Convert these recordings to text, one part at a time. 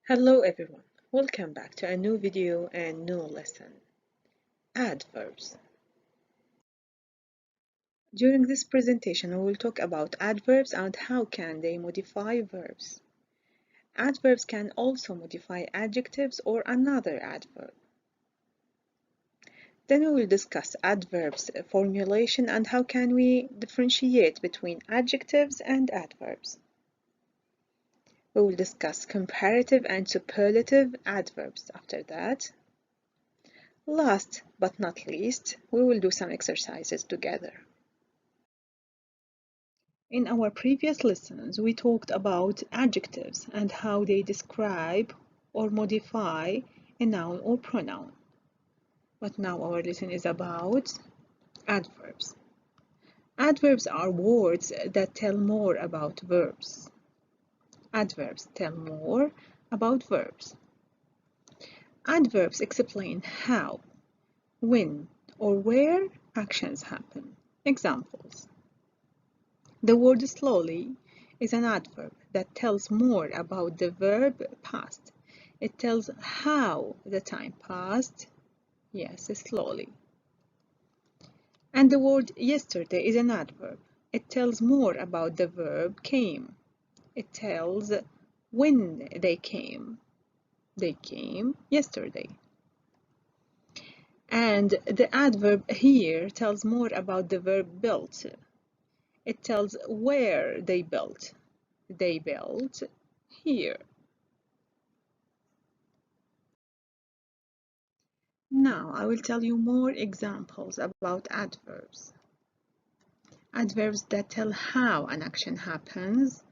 Hello everyone, welcome back to a new video and new lesson. Adverbs. During this presentation we will talk about adverbs and how can they modify verbs. Adverbs can also modify adjectives or another adverb. Then we will discuss adverbs formulation and how can we differentiate between adjectives and adverbs. We will discuss comparative and superlative adverbs after that. Last but not least, we will do some exercises together. In our previous lessons, we talked about adjectives and how they describe or modify a noun or pronoun. But now our lesson is about adverbs. Adverbs are words that tell more about verbs. Adverbs tell more about verbs. Adverbs explain how, when, or where actions happen. Examples. The word slowly is an adverb that tells more about the verb past. It tells how the time passed, yes, slowly. And the word yesterday is an adverb. It tells more about the verb came. It tells when they came. They came yesterday. And the adverb here tells more about the verb built. It tells where they built. They built here. Now I will tell you more examples about adverbs. Adverbs that tell how an action happens: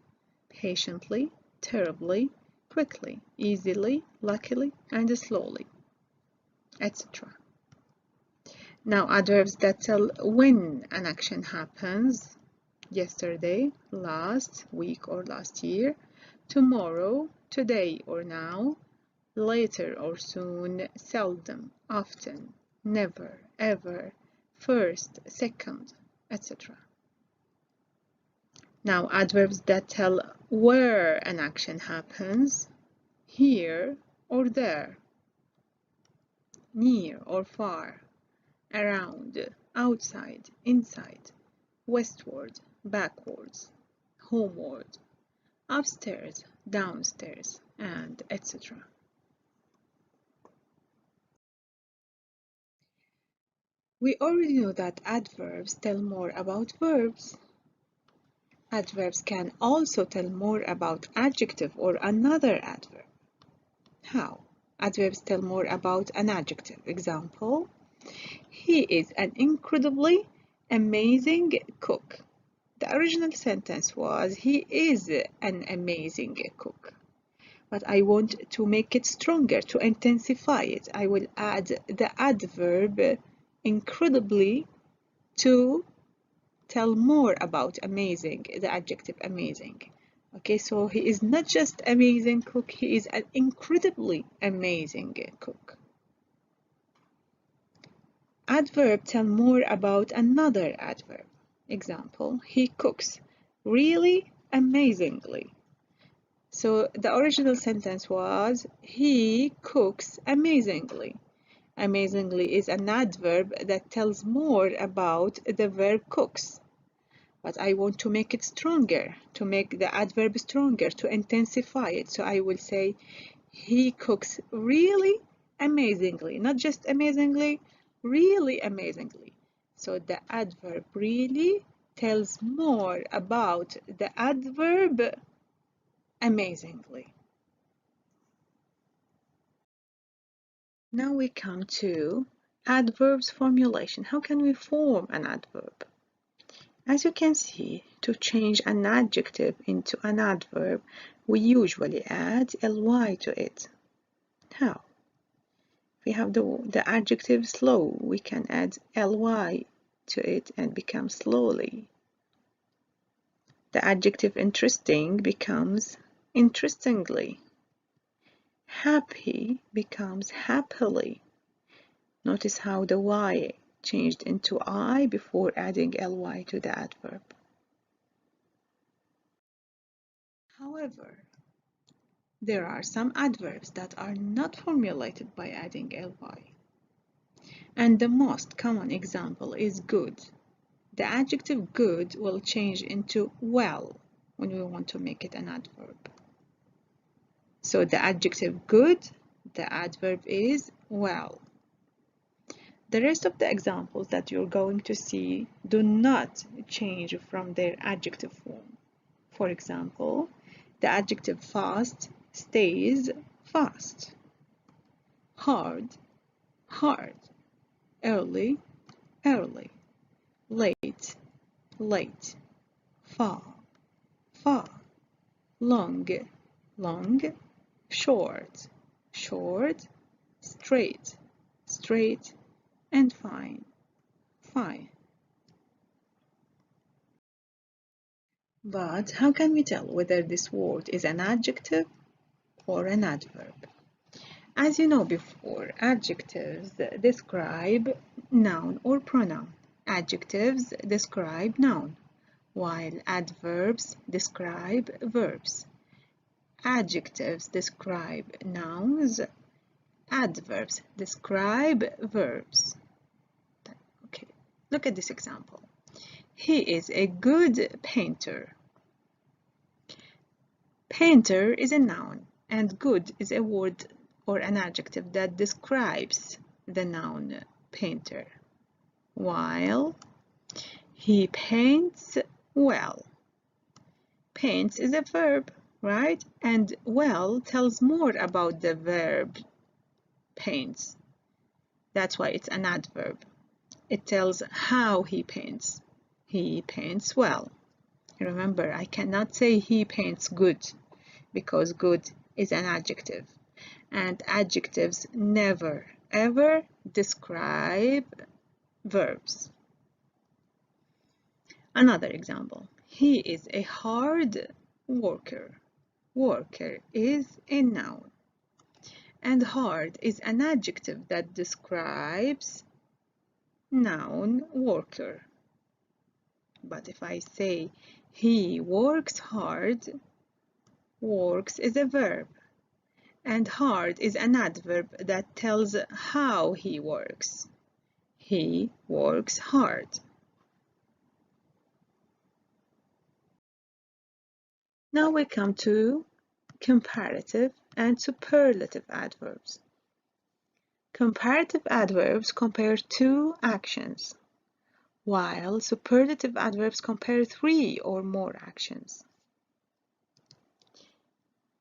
patiently, terribly, quickly, easily, luckily, and slowly, etc. Now adverbs that tell when an action happens: yesterday, last week or last year, tomorrow, today or now, later or soon, seldom, often, never, ever, first, second, etc. Now adverbs that tell where an action happens: here or there, near or far, around, outside, inside, westward, backwards, homeward, upstairs, downstairs, and etc. We already know that adverbs tell more about verbs. Adverbs can also tell more about adjective or another adverb. How? Adverbs tell more about an adjective. Example, he is an incredibly amazing cook. The original sentence was, he is an amazing cook. But I want to make it stronger, to intensify it. I will add the adverb incredibly to tell more about amazing, the adjective amazing. Okay, so he is not just amazing cook, he is an incredibly amazing cook. Adverb tell more about another adverb. Example, he cooks really amazingly. So the original sentence was, he cooks amazingly. Amazingly is an adverb that tells more about the verb cooks. But I want to make it stronger, to make the adverb stronger, to intensify it. So I will say, he cooks really amazingly, not just amazingly, really amazingly. So the adverb really tells more about the adverb amazingly. Now we come to adverbs formulation. How can we form an adverb? As you can see, to change an adjective into an adverb, we usually add ly to it. How? If we have the adjective slow, we can add ly to it and become slowly. The adjective interesting becomes interestingly. Happy becomes happily. Notice how the y changed into I before adding ly to the adverb. However, There are some adverbs that are not formulated by adding ly. And the most common example is good. The adjective good will change into well when we want to make it an adverb. So the adjective good, the adverb is well. The rest of the examples that you're going to see do not change from their adjective form. For example, the adjective fast stays fast. Hard, hard. Early, early. Late, late. Far, far. Long, long. Short, short. Straight, straight. And fine, fine. But how can we tell whether this word is an adjective or an adverb? As you know before, adjectives describe noun or pronoun. Adjectives describe noun, while adverbs describe verbs. Adjectives describe nouns, adverbs describe verbs. Okay, look at this example. He is a good painter. Painter is a noun, and good is a word or an adjective that describes the noun painter, while he paints well. Paints is a verb, right? And well tells more about the verb paints. That's why it's an adverb. It tells how he paints. He paints well. Remember, I cannot say he paints good because good is an adjective. And adjectives never, ever describe verbs. Another example. He is a hard worker. Worker is a noun. And hard is an adjective that describes noun worker. But if I say he works hard, works is a verb. And hard is an adverb that tells how he works. He works hard. Now we come to comparative and superlative adverbs. Comparative adverbs compare two actions, while superlative adverbs compare three or more actions.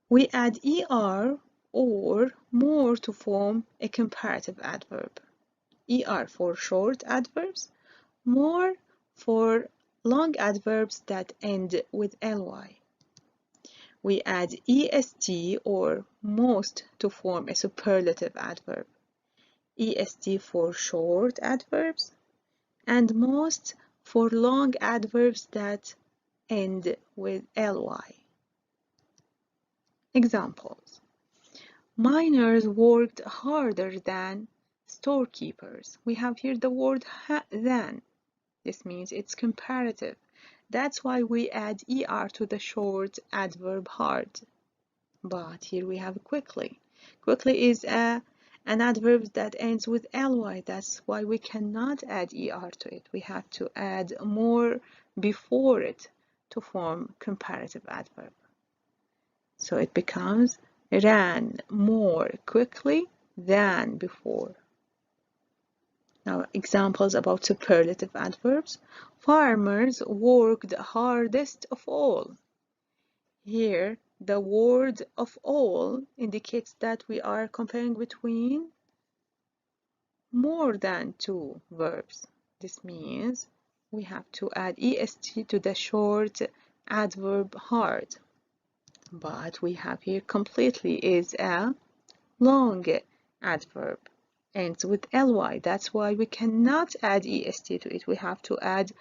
We add er or more to form a comparative adverb. Er for short adverbs, more for long adverbs that end with ly. We add est or most to form a superlative adverb. Est for short adverbs and most for long adverbs that end with ly. Examples. Miners worked harder than storekeepers. We have here the word than. This means it's comparative. That's why we add er to the short adverb hard. But here we have quickly. Quickly is an adverb that ends with ly. That's why we cannot add er to it. We have to add more before it to form comparative adverb. So it becomes ran more quickly than before. Now, examples about superlative adverbs. Farmers worked hardest of all. Here, the word of all indicates that we are comparing between more than two verbs. This means we have to add est to the short adverb hard. But we have here completely is a long adverb, ends with ly. That's why we cannot add est to it. We have to add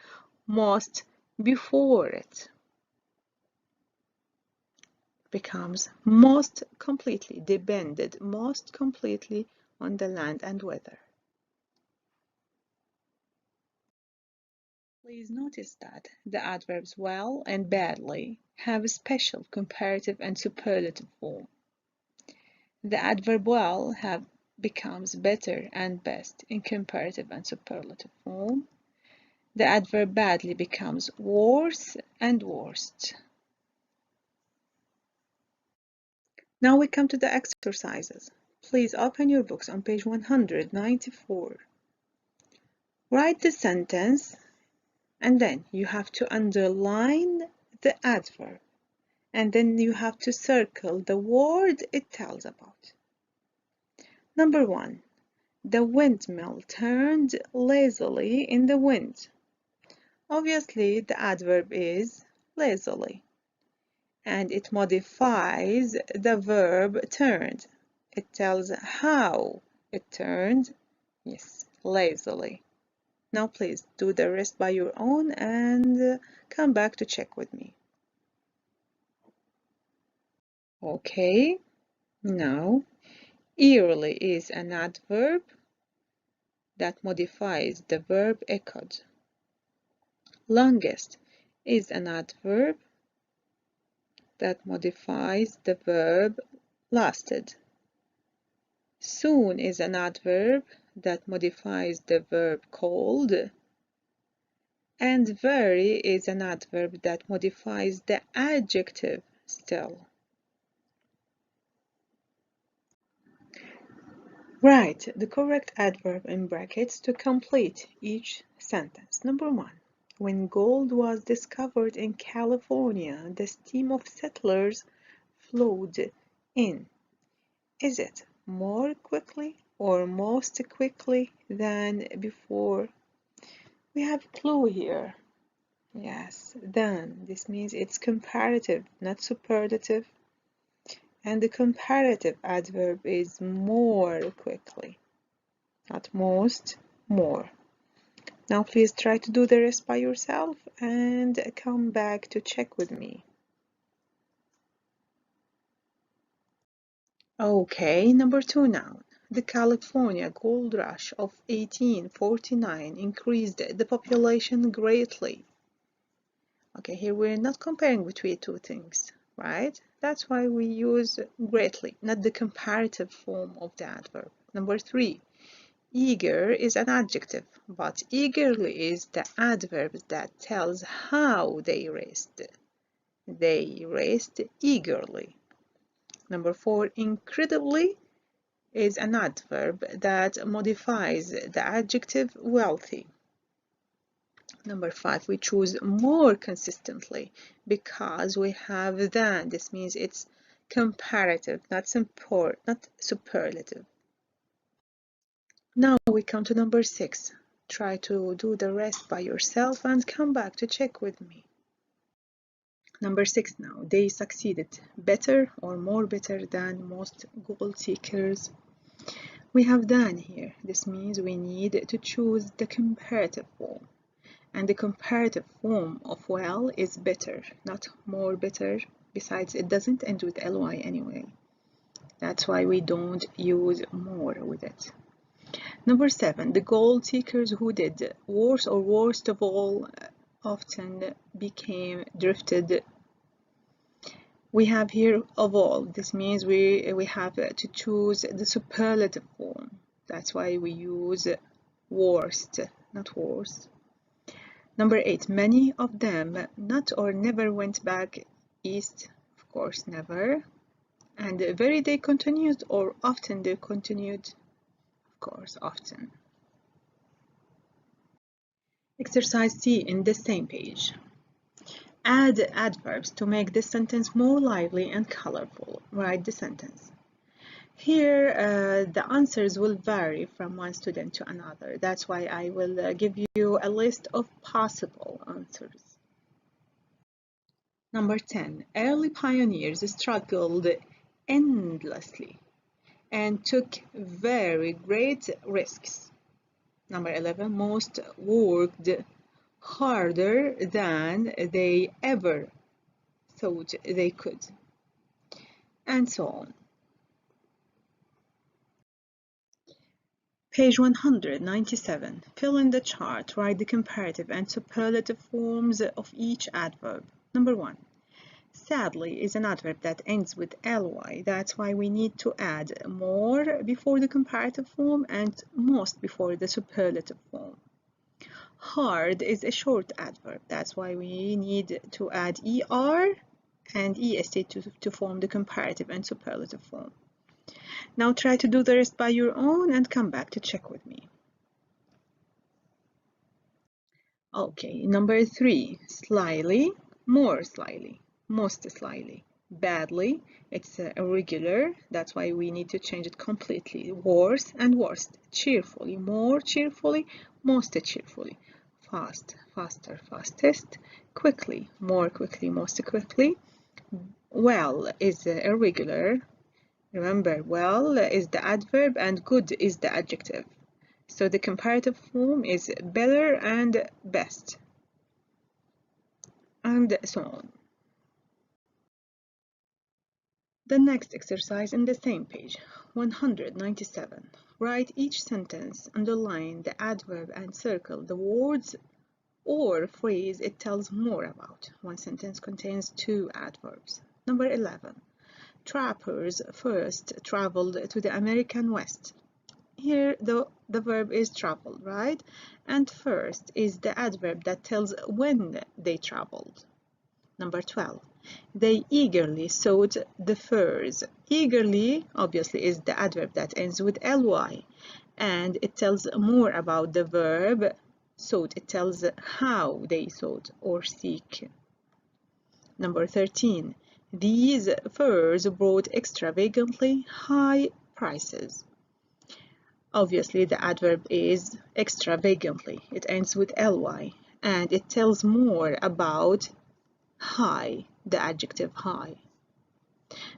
most before it. Becomes most completely, depended most completely on the land and weather. Please notice that the adverbs well and badly have a special comparative and superlative form. The adverb well becomes better and best in comparative and superlative form. The adverb badly becomes worse and worst. Now we come to the exercises. Please open your books on page 194. Write the sentence and then you have to underline the adverb and then you have to circle the word it tells about. Number 1. The windmill turned lazily in the wind. Obviously, the adverb is lazily and it modifies the verb turned. It tells how it turned, yes, lazily. Now please do the rest by your own and come back to check with me. Okay, now eerily is an adverb that modifies the verb echoed. Longest is an adverb that modifies the verb lasted. Soon is an adverb that modifies the verb cold. And very is an adverb that modifies the adjective still. Write the correct adverb in brackets to complete each sentence. Number 1. When gold was discovered in California, the stream of settlers flowed in. Is it more quickly or most quickly than before? We have clue here. Yes, than. This means it's comparative, not superlative. And the comparative adverb is more quickly, not most, more. Now please try to do the rest by yourself and come back to check with me. Okay, number 2 now. The California gold rush of 1849 increased the population greatly. Okay, here we're not comparing between two things, right? That's why we use greatly, not the comparative form of the adverb. Number 3, eager is an adjective, but eagerly is the adverb that tells how they raced. They raced eagerly. Number 4, incredibly is an adverb that modifies the adjective wealthy. Number 5, we choose more consistently because we have than. This means it's comparative, not superlative. Now we come to number 6. Try to do the rest by yourself and come back to check with me. Number 6 now. They succeeded better or more better than most goal seekers. We have than here. This means we need to choose the comparative form. And the comparative form of well is better, not more better. Besides, it doesn't end with ly anyway. That's why we don't use more with it. Number 7, the goal seekers who did worse or worst of all often became drifted. We have here of all. This means we have to choose the superlative form. That's why we use worst, not worse. Number 8, many of them not or never went back east, of course never. And very they continued or often they continued, of course often. Exercise C in the same page. Add adverbs to make this sentence more lively and colorful. Write the sentence. Here, the answers will vary from one student to another. That's why I will give you a list of possible answers. Number 10, early pioneers struggled endlessly and took very great risks. Number 11, most worked harder than they ever thought they could, and so on. Page 197. Fill in the chart. Write the comparative and superlative forms of each adverb. Number 1. Sadly is an adverb that ends with ly. That's why we need to add more before the comparative form and most before the superlative form. Hard is a short adverb. That's why we need to add er and est to form the comparative and superlative form. Now try to do the rest by your own and come back to check with me. Okay, number 3, slyly, more slyly, most slyly, badly, it's irregular, that's why we need to change it completely, worse and worst, cheerfully, more cheerfully, most cheerfully, fast, faster, fastest, quickly, more quickly, most quickly, well is irregular, remember well is the adverb and good is the adjective. So the comparative form is better and best, and so on. The next exercise in the same page, 197. Write each sentence, underline the adverb and circle the words or phrase it tells more about. One sentence contains 2 adverbs. Number 11. Trappers first traveled to the American West. Here the verb is travel, right? And first is the adverb that tells when they traveled. Number 12. They eagerly sought the furs. Eagerly, obviously, is the adverb that ends with ly. And it tells more about the verb sought. It tells how they sought or seek. Number 13. These furs brought extravagantly high prices. Obviously, the adverb is extravagantly. It ends with ly, and it tells more about high, the adjective high.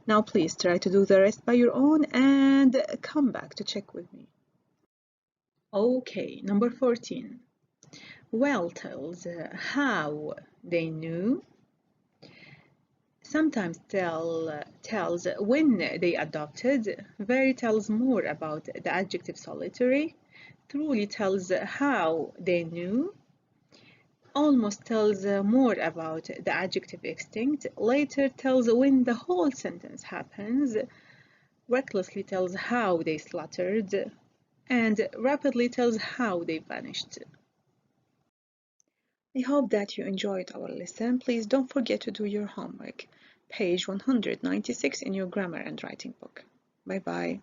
Now, please try to do the rest by your own and come back to check with me. Okay, number 14. Well tells how they knew. Sometimes tells when they adopted. Very tells more about the adjective solitary. Truly tells how they knew. Almost tells more about the adjective extinct. Later tells when the whole sentence happens. Recklessly tells how they slaughtered. And rapidly tells how they vanished. I hope that you enjoyed our lesson. Please don't forget to do your homework. Page 196 in your grammar and writing book. Bye bye.